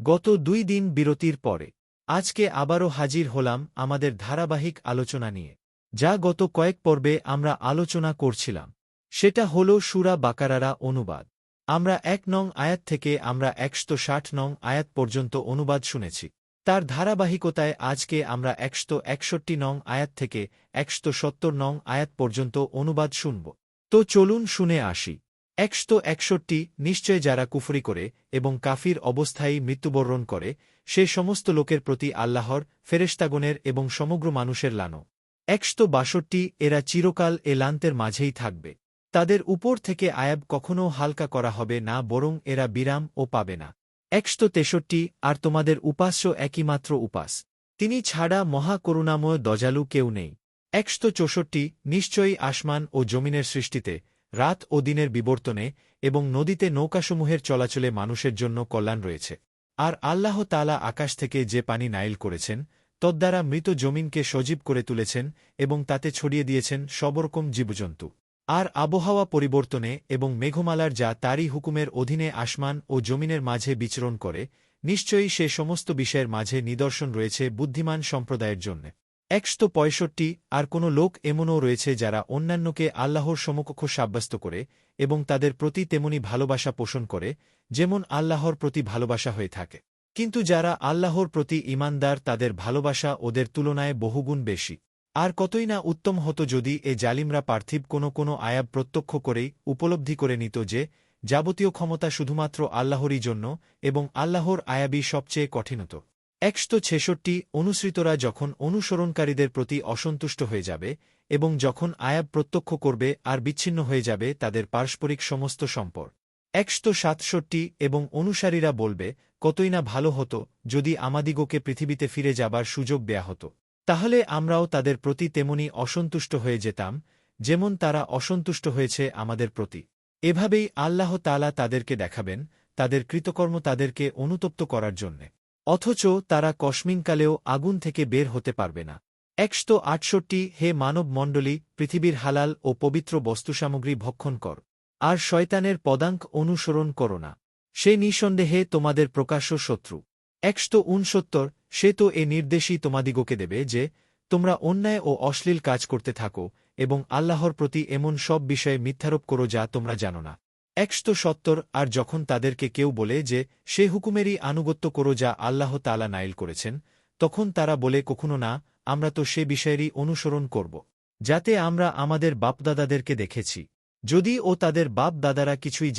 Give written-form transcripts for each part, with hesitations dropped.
গত 2 দিন বিরতির পরে আজকে আবারও হাজির হলাম আমাদের ধারাবাহিক আলোচনা নিয়ে। যা গত কয়েক পর্বে আমরা আলোচনা করছিলাম সেটা হল সূরা বাকারারা অনুবাদ। আমরা 1 নং আয়াত থেকে আমরা 160 নং আয়াত পর্যন্ত অনুবাদ শুনেছি। তার ধারাবাহিকতায় আজকে আমরা 161 নং আয়াত থেকে 170 নং আয়াত পর্যন্ত অনুবাদ শুনব। তো চলুন শুনে আসি। 161 নিশ্চয় যারা কুফরি করে এবং কাফির অবস্থায় মৃত্যুবরণ করে সে সমস্ত লোকের প্রতি আল্লাহর, ফেরেশতাগণের এবং সমগ্র মানুষের লানত। 162 এরা চিরকাল এ লান্তের মাঝেই থাকবে। তাদের উপর থেকে আয়াব কখনও হালকা করা হবে না, বরং এরা বিরাম ও পাবে না। 163 আর তোমাদের উপাস্য একইমাত্র উপাস, তিনি ছাড়া মহা করুণাময় দয়ালু কেউ নেই। 164 নিশ্চয়ই আসমান ও জমিনের সৃষ্টিতে, রাত ও দিনের বিবর্তনে এবং নদীতে নৌকাসমূহের চলাচলে মানুষের জন্য কল্যাণ রয়েছে। আর আল্লাহ তাআলা আকাশ থেকে যে পানি নাইল করেছেন তদ্বারা মৃত জমিনকে সজীব করে তুলেছেন এবং তাতে ছড়িয়ে দিয়েছেন সবরকম জীবজন্তু। আর আবহাওয়া পরিবর্তনে এবং মেঘমালার যা তারই হুকুমের অধীনে আসমান ও জমিনের মাঝে বিচরণ করে, নিশ্চয়ই সে সমস্ত বিষয়ের মাঝে নিদর্শন রয়েছে বুদ্ধিমান সম্প্রদায়ের জন্য। 165 আর কোনো লোক এমনও রয়েছে যারা অন্যান্যকে আল্লাহর সমকক্ষ সাব্যস্ত করে এবং তাদের প্রতি তেমনি ভালোবাসা পোষণ করে যেমন আল্লাহর প্রতি ভালোবাসা হয়ে থাকে। কিন্তু যারা আল্লাহর প্রতি ঈমানদার তাদের ভালোবাসা ওদের তুলনায় বহুগুণ বেশি। আর কতই না উত্তম হতো যদি এ জালিমরা পার্থিব কোনো আয়াব প্রত্যক্ষ করেই উপলব্ধি করে নিত যে যাবতীয় ক্ষমতা শুধুমাত্র আল্লাহরই জন্য এবং আল্লাহর আয়াবই সবচেয়ে কঠিনত। 166 অনুসৃতরা যখন অনুসরণকারীদের প্রতি অসন্তুষ্ট হয়ে যাবে এবং যখন আয়াব প্রত্যক্ষ করবে আর বিচ্ছিন্ন হয়ে যাবে তাদের পারস্পরিক সমস্ত সম্পর্ক। 167 এবং অনুসারীরা বলবে, কতই না ভালো হতো যদি আমাদিগকে পৃথিবীতে ফিরে যাবার সুযোগ দেয়া হতো, তাহলে আমরাও তাদের প্রতি তেমনি অসন্তুষ্ট হয়ে যেতাম যেমন তারা অসন্তুষ্ট হয়েছে আমাদের প্রতি। এভাবেই আল্লাহ তাআলা তাদেরকে দেখাবেন তাদের কৃতকর্ম তাদেরকে অনুতপ্ত করার জন্যে, অথচ তারা কসমিনকালেও আগুন থেকে বের হতে পারবে না। 168 হে মানব মণ্ডলী, পৃথিবীর হালাল ও পবিত্র বস্তুসামগ্রী ভক্ষণ কর, আর শয়তানের পদাঙ্ক অনুসরণ করো না, সে নিঃসন্দেহে তোমাদের প্রকাশ্য শত্রু। 169 সে তো এ নির্দেশই তোমাদিগকে দেবে যে তোমরা অন্যায় ও অশ্লীল কাজ করতে থাকো এবং আল্লাহর প্রতি এমন সব বিষয়ে মিথ্যারোপ করো যা তোমরা জানো না। 170 আর যখন তাদেরকে কেউ বলে যে সে হুকুমেরই আনুগত্য করো যা আল্লাহ তাআলা নাইল করেছেন, তখন তারা বলে, কখনো না, আমরা তো সে বিষয়েরই অনুসরণ করব যাতে আমরা আমাদের বাপদাদাদেরকে দেখেছি, যদি ও তাদের বাপ দাদারা কিছুই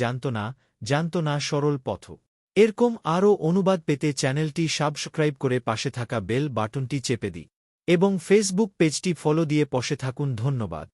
জানত না সরল পথ। এরকম আরও অনুবাদ পেতে চ্যানেলটি সাবস্ক্রাইব করে পাশে থাকা বেল বাটনটি চেপে দিই এবং ফেসবুক পেজটি ফলো দিয়ে পাশে থাকুন। ধন্যবাদ।